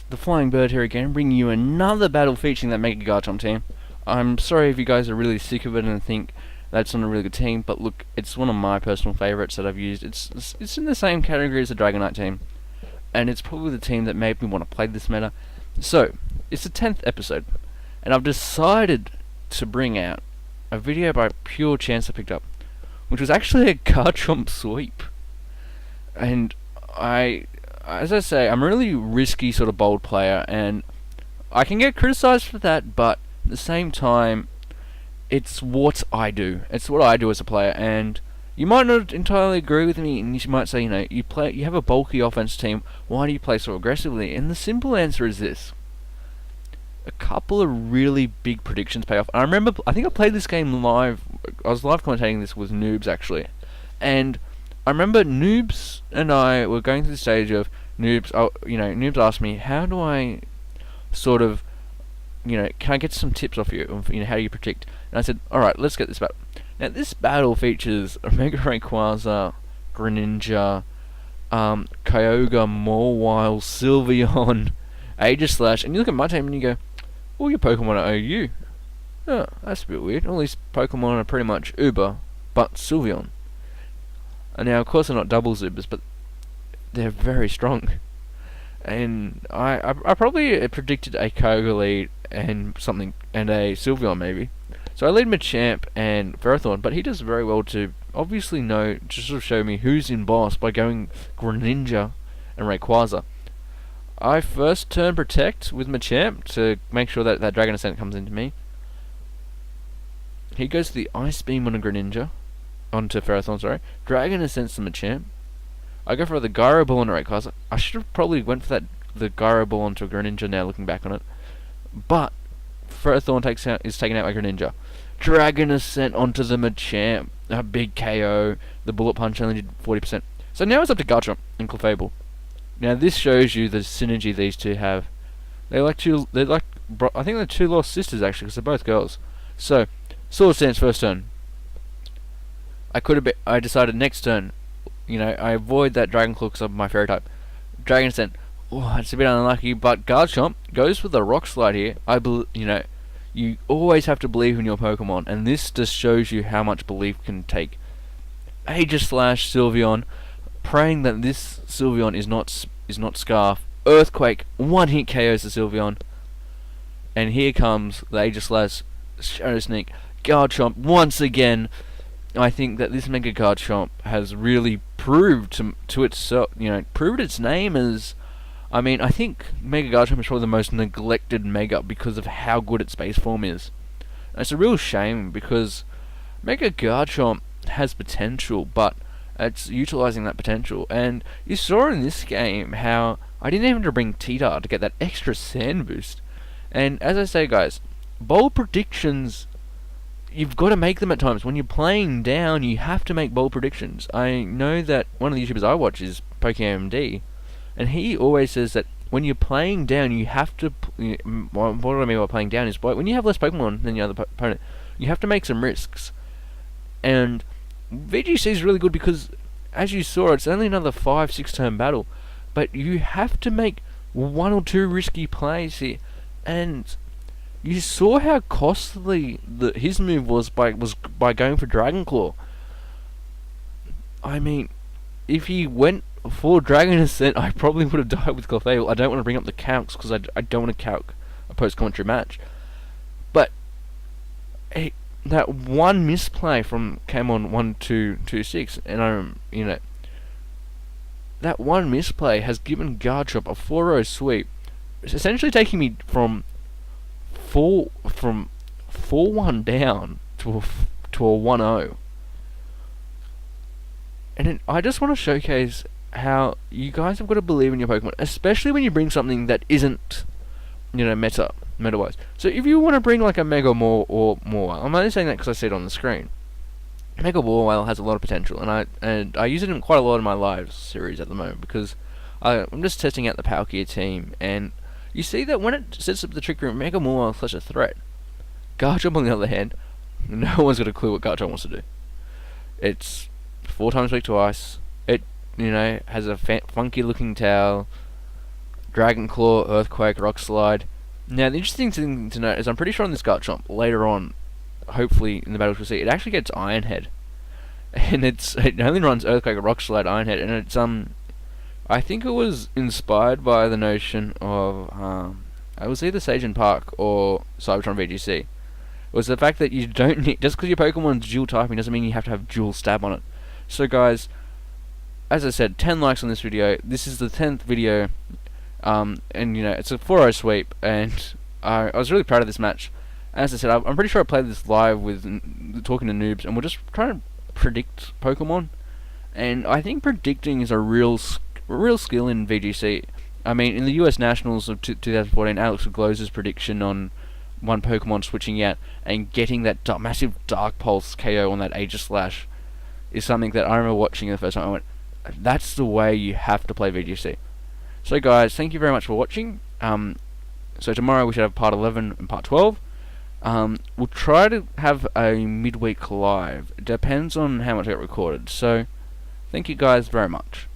the Flying Bird here again, bringing you another battle featuring that Mega Garchomp team. I'm sorry if you guys are really sick of it and think that's not a really good team, but look, it's one of my personal favourites that I've used. It's in the same category as the Dragonite team, and it's probably the team that made me want to play this meta. So, it's the 10th episode, and I've decided to bring out a video by pure chance I picked up, which was actually a Garchomp sweep. And as I say, I'm a really risky sort of bold player, and I can get criticised for that, but at the same time, it's what I do. It's what I do as a player, and you might not entirely agree with me, and you might say, you have a bulky offense team, why do you play so aggressively? And the simple answer is this. A couple of really big predictions pay off. I think I played this game live. I was live commentating this with Noobs, actually. And I remember Noobs and I were going through the stage of Noobs asked me, how do I sort of, can I get some tips off you of, how do you predict? And I said, alright, let's get this battle. Now, this battle features Mega Rayquaza, Greninja, Kyogre, Mawile, Sylveon, Aegislash, and you look at my team and you go, all your Pokemon are OU. Oh, that's a bit weird. All these Pokemon are pretty much Uber, but Sylveon. And now, of course, they're not double Zubers, but they're very strong. And I probably predicted a Kyogre lead and a Sylveon maybe. So I lead Machamp and Ferrothorn, but he does very well to obviously to sort of show me who's in boss by going Greninja and Rayquaza. I first turn Protect with Machamp to make sure that Dragon Ascent comes into me. He goes to the Ice Beam on a Greninja. Onto Ferrothorn, sorry. Dragon Ascents to Machamp. I go for the Gyro Ball on a Rayquaza. I should have probably went for the Gyro Ball onto a Greninja now looking back on it. But Ferrothorn is taken out by Greninja. Dragon Ascent onto the Machamp. A big KO. The Bullet Punch only did 40%. So now it's up to Garchomp and Clefable. Now this shows you the synergy these two have. I think they're two lost sisters actually, because they're both girls. So, Swords Dance first turn. I decided next turn, I avoid that Dragon Claw because of my Fairy type. Dragon Ascent. Oh, it's a bit unlucky, but Garchomp goes for the Rock Slide here. You always have to believe in your Pokemon, and this just shows you how much belief can take. Aegislash Sylveon, praying that this Sylveon is not Scarf. Earthquake, one hit KOs the Sylveon, and here comes the Aegislash Shadow Sneak. Garchomp once again. I think that this Mega Garchomp has really proved to itself, proved its name as. I think Mega Garchomp is probably the most neglected Mega because of how good its base form is. And it's a real shame because Mega Garchomp has potential, but it's utilizing that potential. And you saw in this game how I didn't even have to bring Tita to get that extra sand boost. And as I say, guys, bold predictions, you've got to make them at times. When you're playing down, you have to make bold predictions. I know that one of the YouTubers I watch is PokeMD, and he always says that when you're playing down, you have to. What do I mean by playing down is when you have less Pokemon than the other opponent, you have to make some risks. And VGC is really good because, as you saw, it's only another 5-6 turn battle, but you have to make one or two risky plays here, and you saw how costly his move was by going for Dragon Claw. If he went for Dragon Ascent, I probably would have died with Clefable. I don't want to bring up the calcs because I don't want to calc a post-commentary match. But that one misplay came on 1-2-2-6, and that one misplay has given Garchomp a 4-0 sweep, essentially taking me from 4-1 down to a 1-0. And then I just want to showcase how you guys have got to believe in your Pokemon, especially when you bring something that isn't, meta-wise. So if you want to bring like a Mega or Mawile, I'm only saying that because I see it on the screen. Mega Mawile has a lot of potential, and I use it in quite a lot of my live series at the moment because I'm just testing out the Palkia team, and you see that when it sets up the Trick Room, Mega Mawile is such a threat. Garchomp, on the other hand, no one's got a clue what Garchomp wants to do. It's 4 times weak to ice. It, has a funky looking tail. Dragon Claw, Earthquake, Rock Slide. Now, the interesting thing to note is I'm pretty sure on this Garchomp, later on, hopefully in the battles we'll see, it actually gets Iron Head. And it only runs Earthquake, Rock Slide, Iron Head, and it's, I think it was inspired by the notion of, it was either Sage and Park or Cybertron VGC. It was the fact that you don't need, just because your Pokemon's dual typing doesn't mean you have to have dual stab on it. So guys, as I said, 10 likes on this video. This is the 10th video, and you know, it's a 4-0 sweep, and I was really proud of this match. As I said, I'm pretty sure I played this live with talking to noobs, and we're just trying to predict Pokemon. And I think predicting is a real skill in VGC. I mean, in the US Nationals of 2014, Alex Gloz's prediction on one Pokemon switching out and getting that massive Dark Pulse KO on that Aegislash is something that I remember watching the first time. I went, that's the way you have to play VGC. So guys, thank you very much for watching. So tomorrow we should have part 11 and part 12. We'll try to have a midweek live. It depends on how much I get recorded. So thank you guys very much.